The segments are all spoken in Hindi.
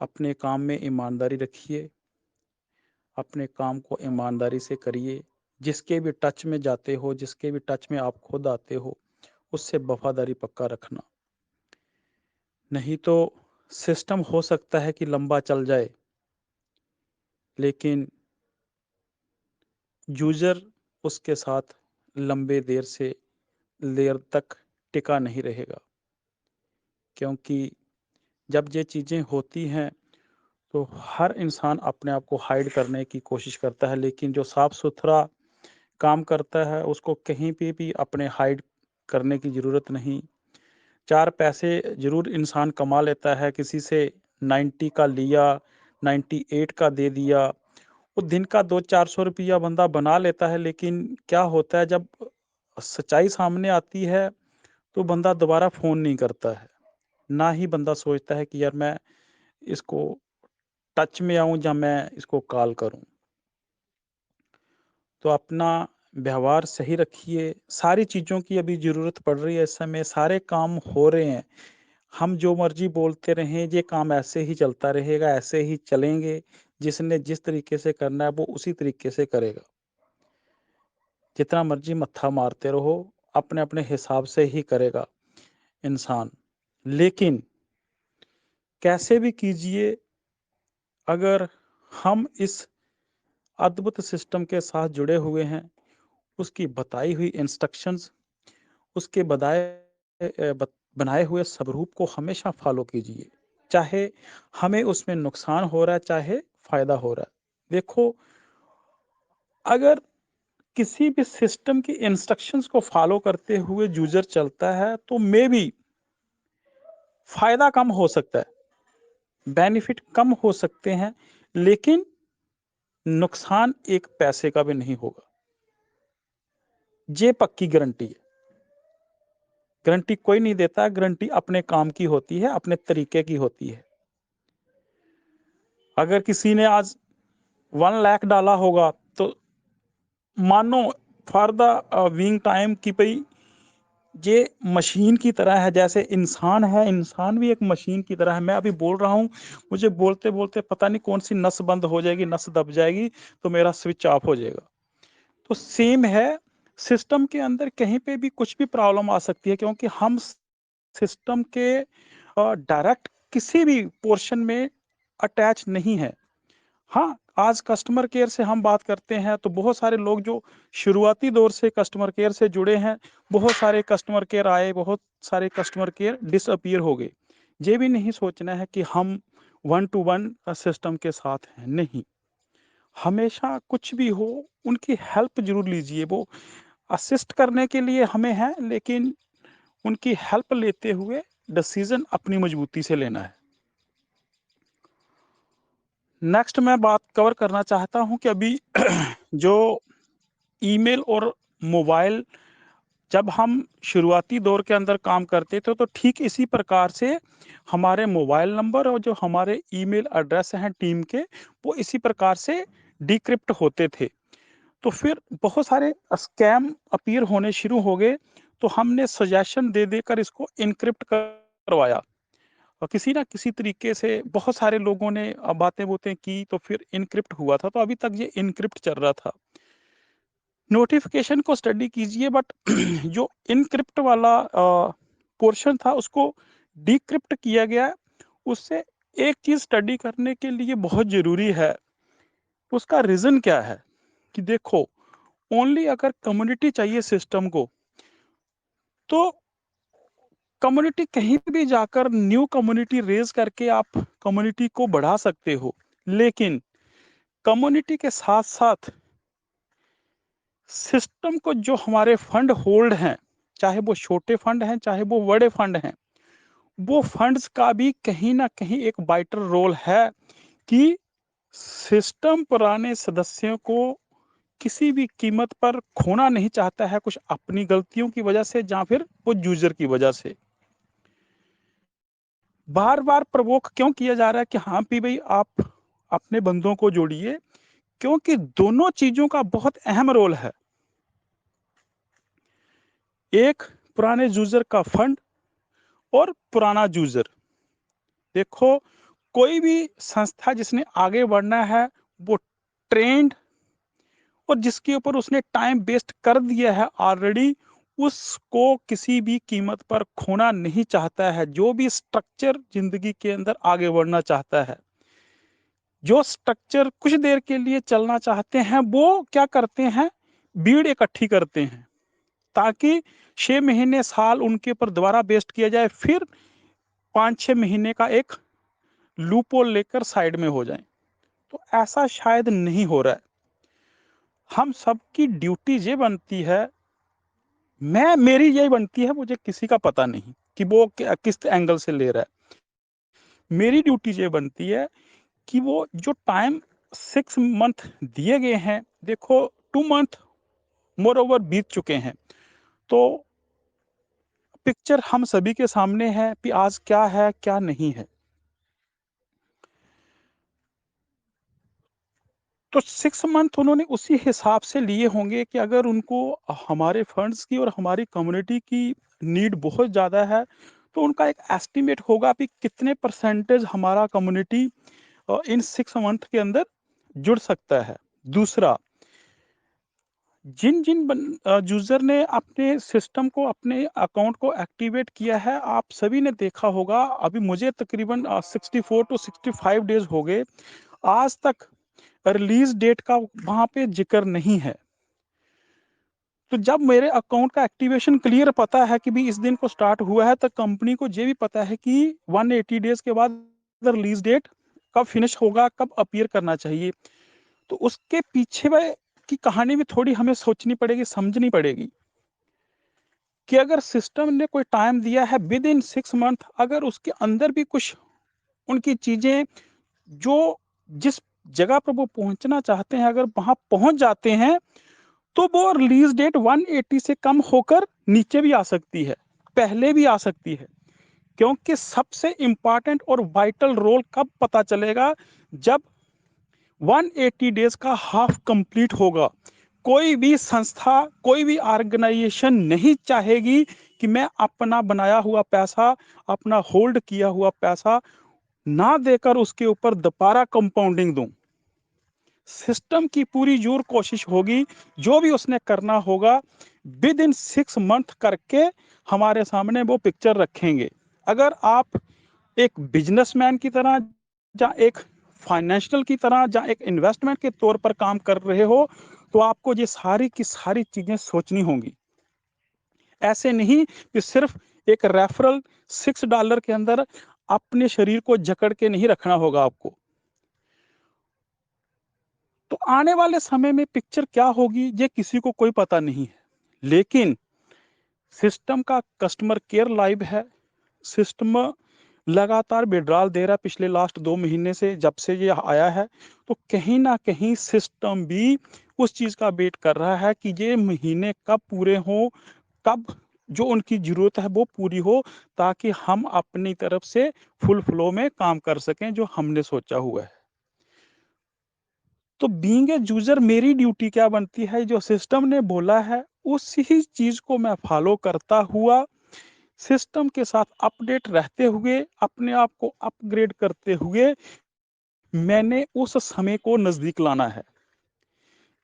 अपने काम में ईमानदारी रखिए, अपने काम को ईमानदारी से करिए। जिसके भी टच में जाते हो, जिसके भी टच में आप खुद आते हो, उससे वफ़ादारी पक्का रखना। नहीं तो सिस्टम हो सकता है कि लंबा चल जाए, लेकिन यूज़र उसके साथ लंबे देर तक टिका नहीं रहेगा। क्योंकि जब ये चीज़ें होती हैं, तो हर इंसान अपने आप को हाइड करने की कोशिश करता है, लेकिन जो साफ-सुथरा काम करता है, उसको कहीं पे भी अपने हाइड करने की ज़रूरत नहीं। 4 पैसे ज़रूर इंसान कमा लेता है, किसी से 90 का लिया, 98 का दे दिया। वो दिन का 200-400 रुपया बंदा बना लेता है, लेकिन क्या होता है जब सच्चाई सामने आती है, तो बंदा दोबारा फ़ोन नहीं करता है। ना ही बंदा सोचता है कि यार मैं इसको टच में आऊँ या मैं इसको कॉल करूँ। तो अपना व्यवहार सही रखिए, सारी चीज़ों की अभी ज़रूरत पड़ रही है इस समय, सारे काम हो रहे हैं। हम जो मर्ज़ी बोलते रहें, ये काम ऐसे ही चलता रहेगा, ऐसे ही चलेंगे, जिसने जिस तरीके से करना है, वो उसी तरीके से करेगा। जितना मर्ज़ी मत्था मारते रहो, अपने-अपने हिसाब से ही करेगा इंसान। लेकिन कैसे भी कीजिए, अगर हम इस अद्भुत सिस्टम के साथ जुड़े हुए हैं, उसकी बताई हुई इंस्ट्रक्शंस, उसके बनाए हुए स्वरूप को हमेशा फ़ॉलो कीजिए। चाहे हमें उसमें नुकसान हो रहा है, चाहे फ़ायदा हो रहा है। देखो, अगर किसी भी सिस्टम की इंस्ट्रक्शंस को फ़ॉलो करते हुए यूज़र चलता है, तो मेबी फ़ायदा कम हो सकता है, बेनिफिट कम हो सकते हैं, लेकिन नुकसान एक पैसे का भी नहीं होगा। ये पक्की गारंटी है। गारंटी कोई नहीं देता, गारंटी अपने काम की होती है, अपने तरीके की होती है। अगर किसी ने आज 1 लाख डाला होगा, तो मानो फॉर द विंग टाइम कि भई ये मशीन की तरह है, जैसे इंसान है, इंसान भी एक मशीन की तरह है। मैं अभी बोल रहा हूँ, मुझे बोलते-बोलते पता नहीं कौन-सी नस बंद हो जाएगी, नस दब जाएगी, तो मेरा स्विच ऑफ हो जाएगा। तो सेम है, सिस्टम के अंदर कहीं पे भी कुछ भी प्रॉब्लम आ सकती है, क्योंकि हम सिस्टम के डायरेक्ट किसी भी पोर्शन में अटैच नहीं है। हाँ, आज कस्टमर केयर से हम बात करते हैं, तो बहुत सारे लोग जो शुरुआती दौर से कस्टमर केयर से जुड़े हैं, बहुत सारे कस्टमर केयर आए, बहुत सारे कस्टमर केयर डिसअपीयर हो गए। ये भी नहीं सोचना है कि हम वन टू वन सिस्टम के साथ हैं, नहीं। हमेशा कुछ भी हो, उनकी हेल्प ज़रूर लीजिए। वो असिस्ट करने के लिए हमें हैं, लेकिन उनकी हेल्प लेते हुए डिसीज़न अपनी मजबूती से लेना है। नेक्स्ट मैं बात कवर करना चाहता हूँ कि अभी जो ईमेल और मोबाइल, जब हम शुरुआती दौर के अंदर काम करते थे, तो ठीक इसी प्रकार से हमारे मोबाइल नंबर और जो हमारे ईमेल एड्रेस हैं टीम के, वो इसी प्रकार से डिक्रिप्ट होते थे। तो फिर बहुत सारे स्कैम अपीयर होने शुरू हो गए, तो हमने सजेशन दे देकर इसको एन्क्रिप्ट करवाया। और किसी ना किसी तरीके से बहुत सारे लोगों ने बातें-वूतें की, तो फिर एन्क्रिप्ट हुआ था, तो अभी तक ये एन्क्रिप्ट चल रहा था। नोटिफ़िकेशन को स्टडी कीजिए, बट जो एन्क्रिप्ट वाला पोर्शन था, उसको डिक्रिप्ट किया गया है। उससे एक चीज़ स्टडी करने के लिए बहुत ज़रूरी है, उसका रीज़न क्या है? कि देखो, ओनली अगर कम्युनिटी चाहिए सिस्टम को, तो कम्युनिटी कहीं भी जाकर न्यू कम्युनिटी रेज़ करके आप कम्युनिटी को बढ़ा सकते हो। लेकिन कम्युनिटी के साथ-साथ सिस्टम को जो हमारे फंड होल्ड हैं, चाहे वो छोटे फंड हैं, चाहे वो बड़े फंड हैं, वो फंड्स का भी कहीं न कहीं एक वाइटल रोल है कि सिस्टम पुराने सदस्यों को किसी भी कीमत पर खोना नहीं चाहता है, कुछ अपनी गलतियों की वजह से या फिर वो यूज़र की वजह से। बार-बार प्रवोक क्यों किया जा रहा है कि हाँ, कि भई आप अपने बंदों को जोड़िए, क्योंकि दोनों चीज़ों का बहुत अहम रोल है। एक पुराने यूज़र का फंड और पुराना यूज़र। देखो, कोई भी संस्था जिसने आगे बढ़ना है, वो ट्रेंड और जिसके ऊपर उसने टाइम वेस्ट कर दिया है ऑलरेडी, उसको किसी भी कीमत पर खोना नहीं चाहता है। जो भी स्ट्रक्चर ज़िंदगी के अंदर आगे बढ़ना चाहता है, जो स्ट्रक्चर कुछ देर के लिए चलना चाहते हैं, वो क्या करते हैं, भीड़ इकट्ठी करते हैं, ताकि 6 महीने, साल उनके ऊपर दोबारा वेस्ट किया जाए, फिर 5-6 महीने का एक लूपहोल लेकर साइड में हो जाएँ। तो ऐसा शायद नहीं हो रहा है। हम सबकी ड्यूटी ये बनती है, मेरी यही बनती है, मुझे किसी का पता नहीं कि वो किस एंगल से ले रहा है। मेरी ड्यूटी ये बनती है कि वो जो टाइम 6 मंथ दिए गए हैं, देखो 2 मंथ मोर ओवर बीत चुके हैं। तो पिक्चर हम सभी के सामने है कि आज क्या है, क्या नहीं है। तो 6 मंथ उन्होंने उसी हिसाब से लिए होंगे कि अगर उनको हमारे फंड्स की और हमारी कम्युनिटी की नीड बहुत ज़्यादा है, तो उनका एक एस्टिमेट होगा कि कितने परसेंटेज हमारा कम्युनिटी इन 6 मंथ के अंदर जुड़ सकता है। दूसरा, जिन यूज़र ने अपने सिस्टम को, अपने अकाउंट को एक्टिवेट किया है, आप सभी ने देखा होगा, अभी मुझे तकरीबन 64 टू 65 डेज़ हो गए, आज तक रिलीज़ डेट का वहाँ पे ज़िक्र नहीं है। तो जब मेरे अकाउंट का एक्टिवेशन क्लियर पता है कि भी इस दिन को स्टार्ट हुआ है, तो कंपनी को ये भी पता है कि 180 डेज़ के बाद रिलीज़ डेट कब फिनिश होगा, कब अपीयर करना चाहिए। तो उसके पीछे वह की कहानी भी थोड़ी हमें सोचनी पड़ेगी, समझनी पड़ेगी कि अगर सिस्टम ने कोई टाइम दिया है विद इन 6 मंथ, अगर उसके अंदर भी कुछ उनकी चीज़ें जो जिस जगह पर वो पहुँचना चाहते हैं, अगर वहाँ पहुँच जाते हैं, तो वो रिलीज़ डेट 180 से कम होकर नीचे भी आ सकती है, पहले भी आ सकती है। क्योंकि सबसे इम्पोर्टेंट और वाइटल रोल कब पता चलेगा, जब 180 डेज़ का हाफ कंप्लीट होगा। कोई भी संस्था, कोई भी ऑर्गेनाइजेशन नहीं चाहेगी कि मैं अपना बनाया हुआ पैसा, अपना होल्ड किया हुआ पैसा ना देकर उसके ऊपर दोबारा कंपाउंडिंग दूँ। सिस्टम की पूरी ज़ोर कोशिश होगी, जो भी उसने करना होगा विद इन 6 मंथ करके हमारे सामने वो पिक्चर रखेंगे। अगर आप एक बिज़नेसमैन की तरह, या एक फाइनेंशियल की तरह, या एक इन्वेस्टमेंट के तौर पर काम कर रहे हो, तो आपको ये सारी की सारी चीज़ें सोचनी होंगी। ऐसे नहीं कि सिर्फ़ एक रेफरल $6 के अंदर अपने शरीर को जकड़ के नहीं रखना होगा आपको। तो आने वाले समय में पिक्चर क्या होगी, ये किसी को कोई पता नहीं है। लेकिन सिस्टम का कस्टमर केयर लाइव है, सिस्टम लगातार विड्रॉल दे रहा है पिछले लास्ट 2 महीने से, जब से ये आया है। तो कहीं न कहीं सिस्टम भी उस चीज़ का वेट कर रहा है कि ये महीने कब पूरे हों, कब जो उनकी ज़रूरत है वो पूरी हो, ताकि हम अपनी तरफ से फुल फ्लो में काम कर सकें जो हमने सोचा हुआ है। तो बीइंग ए यूज़र मेरी ड्यूटी क्या बनती है, जो सिस्टम ने बोला है उसी चीज़ को मैं फॉलो करता हुआ, सिस्टम के साथ अपडेट रहते हुए, अपने आप को अपग्रेड करते हुए, मैंने उस समय को नज़दीक लाना है।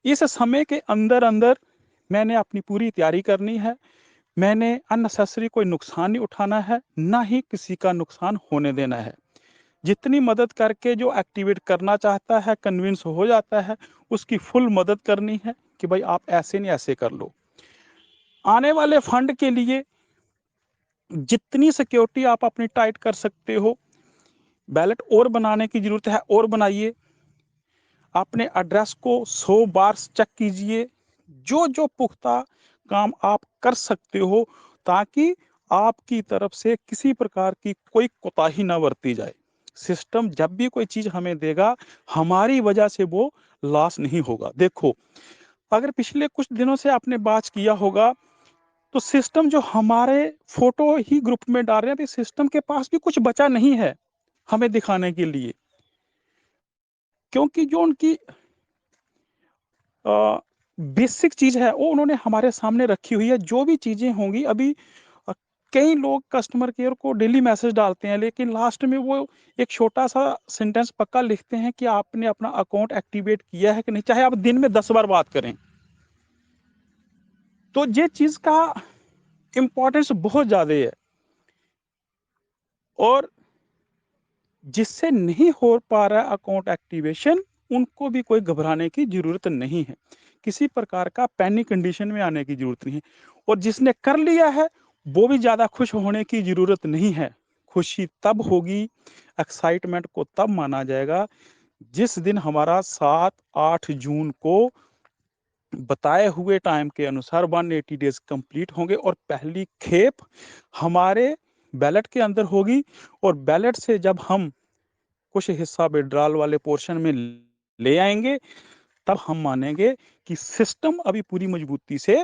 इस समय के अंदर-अंदर मैंने अपनी पूरी तैयारी करनी है। मैंने अननेसेसरी कोई नुकसान नहीं उठाना है, ना ही किसी का नुकसान होने देना है। जितनी मदद करके जो एक्टिवेट करना चाहता है, कन्विंस हो जाता है, उसकी फुल मदद करनी है कि भाई आप ऐसे नहीं, ऐसे कर लो। आने वाले फंड के लिए जितनी सिक्योरिटी आप अपनी टाइट कर सकते हो, बैलेट और बनाने की ज़रूरत है और बनाइए। अपने एड्रेस को 100 बार चेक कीजिए। जो-जो पुख्ता काम आप कर सकते हो, ताकि आपकी तरफ से किसी प्रकार की कोई कोताही ना बरती जाए। सिस्टम जब भी कोई चीज़ हमें देगा, हमारी वजह से वो लॉस नहीं होगा। देखो, अगर पिछले कुछ दिनों से आपने वॉच किया होगा, तो सिस्टम जो हमारे फ़ोटो ही ग्रुप में डाल रहे हैं, अभी सिस्टम के पास भी कुछ बचा नहीं है, हमें दिखाने के लिए। क्योंकि जो उनकी अ, बेसिक चीज़ है, वो उन्होंने हमारे सामने रखी हुई है। जो भी चीज़ें होंगी अभी, अ, कई लोग कस्टमर केयर को डेली मैसेज डालते हैं, लेकिन लास्ट में वो एक छोटा-सा सेंटेंस पक्का लिखते हैं कि आपने अपना अकाउंट एक्टिवेट किया है कि नहीं, चाहे आप दिन में 10 बार बात करें। तो ये चीज़ का इम्पोर्टेंस बहुत ज़्यादा है, और जिससे नहीं हो पा रहा है अकाउंट एक्टिवेशन, उनको भी कोई घबराने की ज़रूरत नहीं है। किसी प्रकार का पैनिक कंडीशन में आने की ज़रूरत नहीं है, और जिसने कर लिया है, वो भी ज़्यादा खुश होने की ज़रूरत नहीं है। खुशी तब होगी, एक्साइटमेंट को तब माना जाएगा, जिस दिन हमारा 7-8 जून को बताए हुए टाइम के अनुसार 180 डेज़ कंप्लीट होंगे, और पहली खेप हमारे बैलेट के अंदर होगी, और बैलेट से जब हम कुछ हिस्सा विड्रॉल वाले पोर्शन में ले आएँगे, तब हम मानेंगे कि सिस्टम अभी पूरी मजबूती से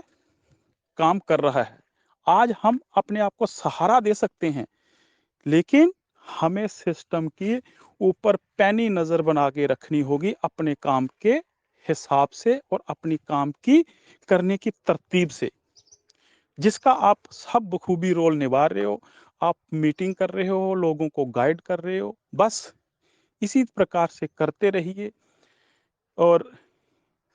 काम कर रहा है। आज हम अपने आप को सहारा दे सकते हैं, लेकिन हमें सिस्टम के ऊपर पैनी नज़र बना के रखनी होगी, अपने काम के हिसाब से और अपनी काम की करने की तरतीब से, जिसका आप सब बखूबी रोल निभा रहे हो। आप मीटिंग कर रहे हो, लोगों को गाइड कर रहे हो, बस इसी प्रकार से करते रहिए, और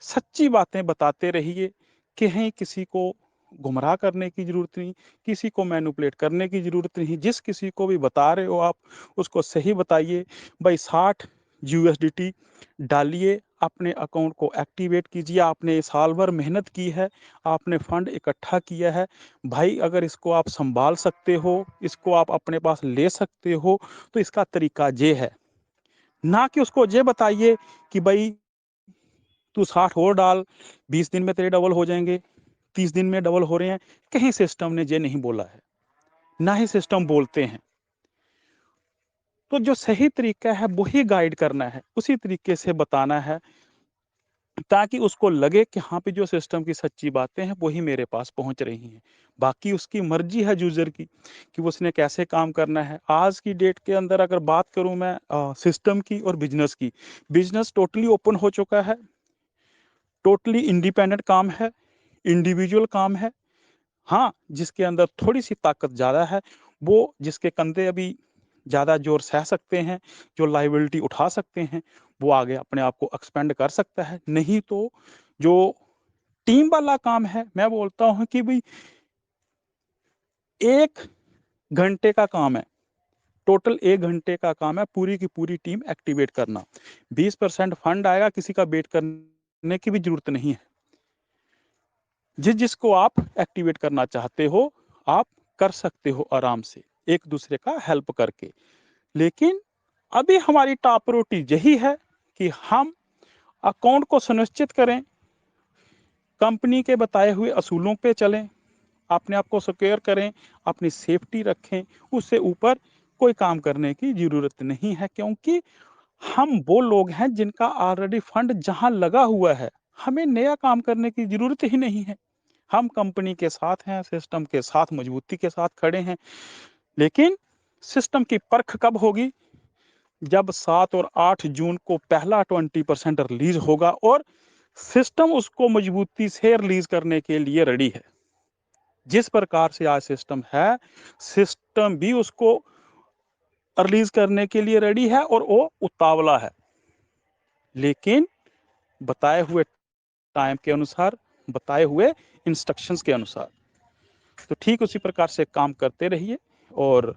सच्ची बातें बताते रहिए। कहीं किसी को गुमराह करने की ज़रूरत नहीं, किसी को मैनिपुलेट करने की ज़रूरत नहीं। जिस किसी को भी बता रहे हो आप, उसको सही बताइए। भाई 60 यूएसडीटी डालिए, अपने अकाउंट को एक्टिवेट कीजिए। आपने साल भर मेहनत की है, आपने फंड इकट्ठा किया है। भाई अगर इसको आप सँभाल सकते हो, इसको आप अपने पास ले सकते हो, तो इसका तरीका ये है। ना कि उसको ये बताइए कि भाई तू 60 और डाल, 20 दिन में तेरे डबल हो जाएँगे, 30 दिन में डबल हो रहे हैं। कहीं सिस्टम ने ये नहीं बोला है, ना ही सिस्टम बोलते हैं। तो जो सही तरीका है वही गाइड करना है, उसी तरीके से बताना है, ताकि उसको लगे कि हाँ पे जो सिस्टम की सच्ची बातें हैं वही मेरे पास पहुँच रही हैं। बाकी उसकी मर्ज़ी है यूज़र की कि उसने कैसे काम करना है। आज की डेट के अंदर अगर बात करूँ मैं सिस्टम की और बिज़नेस की, बिज़नेस टोटली ओपन हो चुका है, टोटली इंडिपेंडेंट काम है, इंडिविजुअल काम है। हाँ, जिसके अंदर थोड़ी-सी ताकत ज़्यादा है, वो जिसके कंधे अभी ज़्यादा ज़ोर सह सकते हैं, जो लायबिलिटी उठा सकते हैं, वो आगे अपने आप को एक्सपेंड कर सकता है। नहीं तो जो टीम वाला काम है, मैं बोलता हूँ कि भई 1 घंटे का काम है, टोटल 1 घंटे का काम है पूरी की पूरी टीम एक्टिवेट करना। 20% फंड आएगा, किसी का वेट करने की भी ज़रूरत नहीं है। जिसको आप एक्टिवेट करना चाहते हो, आप कर सकते हो आराम से, एक-दूसरे का हेल्प करके। लेकिन अभी हमारी टॉप प्रायोरिटी यही है कि हम अकाउंट को सुनिश्चित करें, कंपनी के बताए हुए असूलों पे चलें, अपने आप को सिक्योर करें, अपनी सेफ्टी रखें, उससे ऊपर कोई काम करने की ज़रूरत नहीं है, क्योंकि हम वो लोग हैं जिनका ऑलरेडी फंड जहाँ लगा हुआ है, हमें नया काम करने की ज़रूरत ही नहीं है। हम कंपनी के साथ हैं, सिस्टम के साथ मजबूती के साथ खड़े हैं। लेकिन सिस्टम की परख कब होगी? जब 7 और 8 जून को पहला 20% रिलीज़ होगा, और सिस्टम उसको मजबूती से रिलीज़ करने के लिए रेडी है। जिस प्रकार से आज सिस्टम है, सिस्टम भी उसको रिलीज़ करने के लिए रेडी है, और वो उतावला है। लेकिन बताए हुए टाइम के अनुसार, बताए हुए इंस्ट्रक्शंस के अनुसार। तो ठीक उसी प्रकार से काम करते रहिए, और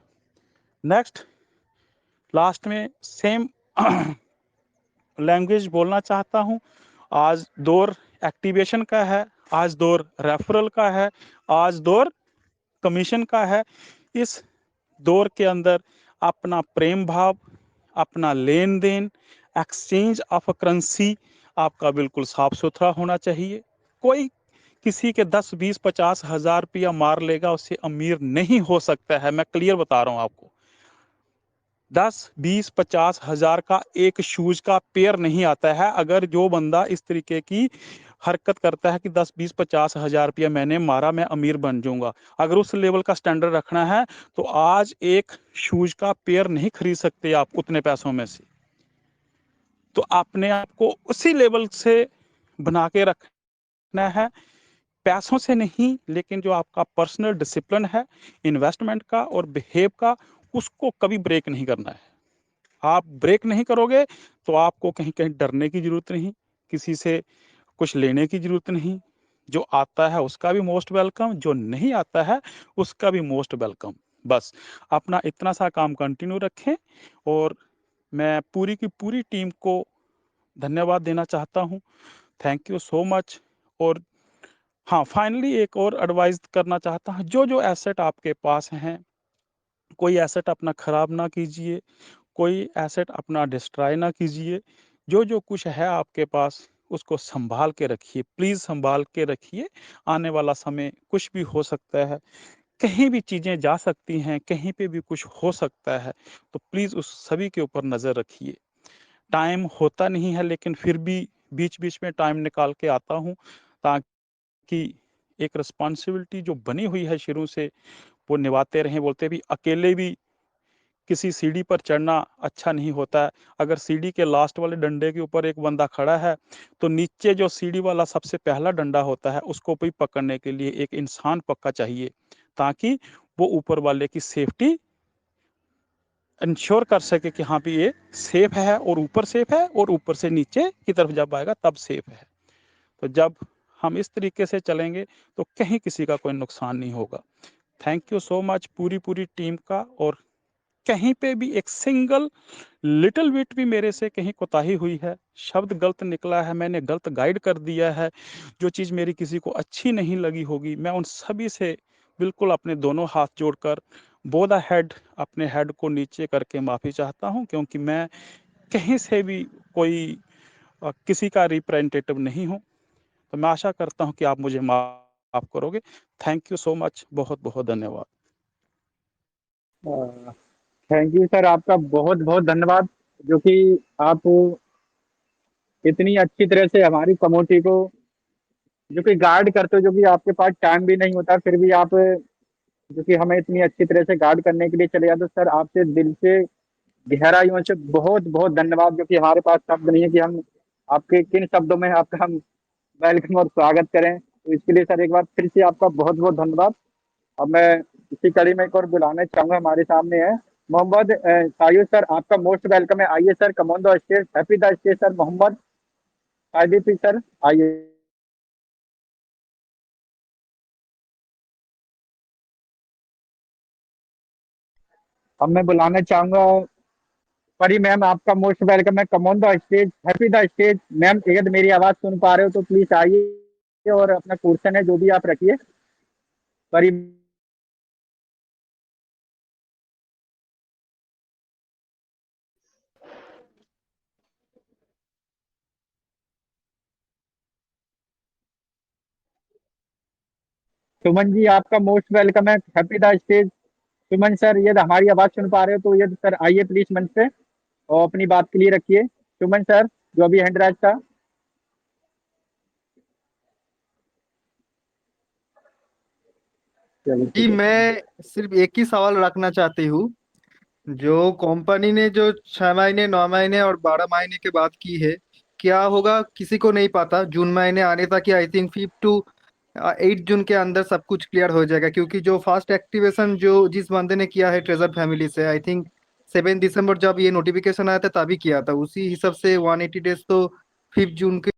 नेक्स्ट लास्ट में सेम लैंग्वेज बोलना चाहता हूँ। आज दौर एक्टिवेशन का है, आज दौर रेफरल का है, आज दौर कमीशन का है। इस दौर के अंदर अपना प्रेम भाव, अपना लेन-देन, एक्सचेंज ऑफ करेंसी आपका बिल्कुल साफ-सुथरा होना चाहिए। कोई किसी के 10, 20, 50 हज़ार रुपया मार लेगा, उससे अमीर नहीं हो सकता है, मैं क्लियर बता रहा हूँ आपको। 10, 20, 50 हज़ार का एक शूज़ का पेयर नहीं आता है। अगर जो बंदा इस तरीके की हरकत करता है कि 10, 20, 50 हज़ार रुपया मैंने मारा, मैं अमीर बन जाऊँगा। अगर उस लेवल का स्टैंडर्ड रखना है, तो आज एक शूज़ का पेयर नहीं खरीद सकते आप उतने पैसों में से। तो अपने आप को उसी लेवल से बना के रखना है पैसों से नहीं, लेकिन जो आपका पर्सनल डिसिप्लिन है इन्वेस्टमेंट का और बिहेव का, उसको कभी ब्रेक नहीं करना है। आप ब्रेक नहीं करोगे तो आपको कहीं कहीं डरने की जरूरत नहीं, किसी से कुछ लेने की जरूरत नहीं। जो आता है उसका भी मोस्ट वेलकम, जो नहीं आता है उसका भी मोस्ट वेलकम। बस अपना इतना सा काम कंटिन्यू रखें, और मैं पूरी की पूरी टीम को धन्यवाद देना चाहता हूँ। Thank you so much. और हाँ, फाइनली एक और एडवाइस करना चाहता हूँ, जो एसेट आपके पास हैं, कोई एसेट अपना खराब ना कीजिए, कोई एसेट अपना डिस्ट्रॉय ना कीजिए। जो कुछ है आपके पास उसको संभाल के रखिए, प्लीज़ संभाल के रखिए। आने वाला समय कुछ भी हो सकता है, कहीं भी चीज़ें जा सकती हैं, कहीं पे भी कुछ हो सकता है, तो प्लीज़ उस सभी के ऊपर नज़र रखिए। टाइम होता नहीं है, लेकिन फिर भी बीच-बीच में टाइम निकाल के आता हूँ, ताकि एक रिस्पॉन्सिबिलिटी जो बनी हुई है शुरू से, वो निभाते रहें। बोलते भी अकेले भी किसी सीढ़ी पर चढ़ना अच्छा नहीं होता है। अगर सीढ़ी के लास्ट वाले डंडे के ऊपर एक बंदा खड़ा है, तो नीचे जो सीढ़ी वाला सबसे पहला डंडा होता है, उसको भी पकड़ने के लिए एक इंसान पक्का चाहिए, ताकि वो ऊपर वाले की सेफ्टी इंश्योर कर सके कि हाँ भी ये सेफ है, और ऊपर सेफ है, और ऊपर से नीचे की तरफ जब आएगा तब सेफ है। तो जब हम इस तरीके से चलेंगे तो कहीं किसी का कोई नुकसान नहीं होगा। थैंक यू सो मच पूरी पूरी टीम का। और कहीं पे भी एक सिंगल लिटिल बिट भी मेरे से कहीं कोताही हुई है, शब्द गलत निकला है, मैंने गलत गाइड कर दिया है, जो चीज़ मेरी किसी को अच्छी नहीं लगी होगी, मैं उन सभी से बिल्कुल अपने दोनों हाथ जोड़कर बो द हेड, अपने हेड को नीचे करके माफ़ी चाहता हूँ, क्योंकि मैं कहीं से भी कोई किसी का रिप्रेजेंटेटिव नहीं हूँ। तो मैं आशा करता हूँ कि आप मुझे माफ़ करोगे। थैंक यू सो मच, बहुत बहुत धन्यवाद। थैंक यू सर, आपका बहुत बहुत धन्यवाद, जो कि आप इतनी अच्छी तरह से हमारी कम्युनिटी को जो कि गार्ड करते हो, जो कि आपके पास टाइम भी नहीं होता, फिर भी आप जो कि हमें इतनी अच्छी तरह से गार्ड करने के लिए चले जाते हो। सर आपसे दिल से गहराइयों से बहुत बहुत धन्यवाद, जो कि हमारे पास शब्द नहीं है कि हम आपके किन शब्दों में आपका हम वेलकम और स्वागत करें। तो इसके लिए सर एक बार फिर से आपका बहुत बहुत धन्यवाद। अब मैं इसी कड़ी में एक और बुलाना चाहूंगा, हमारे सामने है मोहम्मद सायुद सर, आपका मोस्ट वेलकम है। आइए sir, come on the stage, happy the stage sir Mohammad Sajid sir, आइए। अब मैं बुलाना चाहूंगा परी मैम, आपका मोस्ट वेलकम है, कम on the stage, happy the stage. Ma'am अगर मेरी आवाज सुन पा रहे हो तो प्लीज आइए और अपना क्वेश्चन है जो भी आप रखिए। परी सुमन जी, आपका मोस्ट वेलकम है, happy the stage. Suman sir, यदि हमारी आवाज सुन पा रहे हो तो यदि सर आइए प्लीज मंच पे और अपनी बात क्लियर रखिए। सुमन सर, जो अभी हैंड राइज था। चलिए जी, ठीक है। मैं सिर्फ एक ही सवाल रखना चाहती हूँ। जो कंपनी ने जो 6 महीने, 9 महीने और 12 महीने की बात की है, क्या होगा किसी को नहीं पता। जून महीने आने तक, आई थिंक 5 to 8 जून के अंदर सब कुछ क्लियर हो जाएगा, क्योंकि जो फर्स्ट एक्टिवेशन जो जिस बंदे ने किया है ट्रेजर फैमिली से, आई थिंक 7 दिसंबर जब ये नोटिफिकेशन आया था तभी किया था। उसी हिसाब से 180 डेज तो 5 जून के